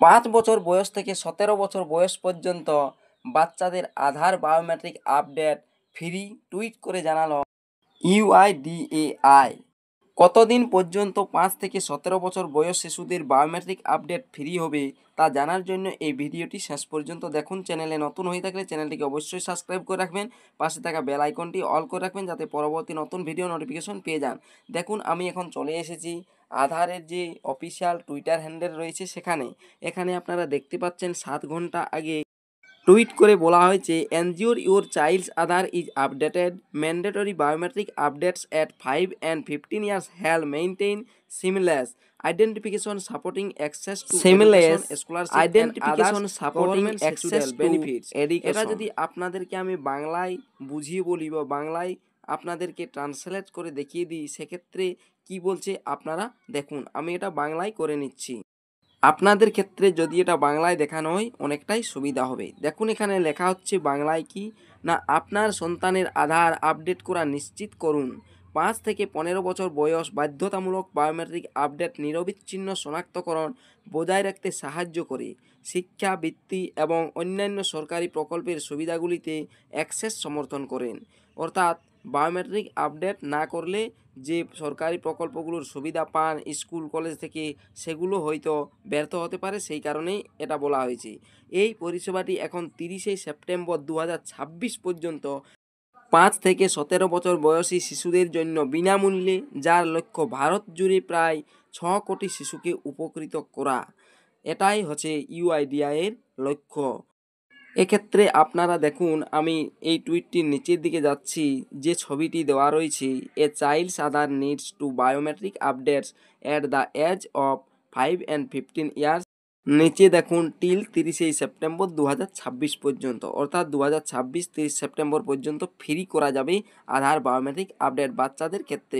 5 বছর বয়স থেকে 17 বছর বয়স পর্যন্ত বাচ্চাদের আধার বায়োমেট্রিক আপডেট ফ্রি, টুইট করে জানালো ইউআইডিএআই। কতদিন পর্যন্ত 5 থেকে 17 বছর বয়স শিশুদের বায়োমেট্রিক আপডেট ফ্রি হবে তা জানার জন্য এই ভিডিওটি শেষ পর্যন্ত দেখুন। চ্যানেলে নতুন হয়ে থাকলে চ্যানেলটিকে অবশ্যই সাবস্ক্রাইব করে রাখবেন, পাশে থাকা বেল আইকনটি অল করে রাখবেন যাতে পরবর্তী নতুন ভিডিও নোটিফিকেশন পেয়ে যান। দেখুন, আমি এখন চলে এসেছি আধারের যে অফিসিয়াল টুইটার হ্যান্ডেল রয়েছে সেখানে। এখানে আপনারা দেখতে পাচ্ছেন 7 ঘন্টা আগে টুইট করে বলা হয়েছে, এনজিওর your child's Aadhaar is updated, mandatory biometric updates at 5 and 15 years help maintain seamless identification supporting access to education, scholarship, identification supporting access benefits. এটা যদি আপনাদেরকে আমি বাংলায় বুঝিয়ে বলি বা বাংলায় আপনাদেরকে ট্রান্সলেট করে দেখিয়ে দিই, সেক্ষেত্রে কি বলছে আপনারা দেখুন। আমি এটা বাংলায় করে নিচ্ছি। আপনাদের ক্ষেত্রে যদি এটা বাংলায় দেখানো হয় অনেকটাই সুবিধা হবে। দেখুন, এখানে লেখা হচ্ছে বাংলায় কি না, আপনার সন্তানের আধার আপডেট করা নিশ্চিত করুন। 5 থেকে 15 বছর বয়স বাধ্যতামূলক বায়োমেট্রিক আপডেট নিরবিচ্ছিন্ন শনাক্তকরণ বজায় রাখতে সাহায্য করে। শিক্ষা, বৃত্তি এবং অন্যান্য সরকারি প্রকল্পের সুবিধাগুলিতে অ্যাক্সেস সমর্থন করেন। অর্থাৎ বায়োমেট্রিক আপডেট না করলে যে সরকারি প্রকল্পগুলোর সুবিধা পান স্কুল কলেজ থেকে, সেগুলো হয়তো ব্যর্থ হতে পারে, সেই কারণেই এটা বলা হয়েছে। এই পরিষেবাটি এখন 30শে সেপ্টেম্বর 2026 পর্যন্ত 5 থেকে 17 বছর বয়সী শিশুদের জন্য বিনামূল্যে, যার লক্ষ্য ভারত জুড়ে প্রায় 6 কোটি শিশুকে উপকৃত করা। এটাই হচ্ছে ইউআইডিআই এর লক্ষ্য। এক্ষেত্রে আপনারা দেখুন, আমি এই টুইটটির নিচের দিকে যাচ্ছি, যে ছবিটি দেওয়া রয়েছে, a child's Aadhaar needs to biometric updates at the age of 5 and 15 years. নিচে দেখুন টিল 30শে সেপ্টেম্বর 2026 পর্যন্ত, অর্থাৎ 2026 30 সেপ্টেম্বর পর্যন্ত ফ্রি করা যাবে আধার বায়োমেট্রিক আপডেট বাচ্চাদের ক্ষেত্রে।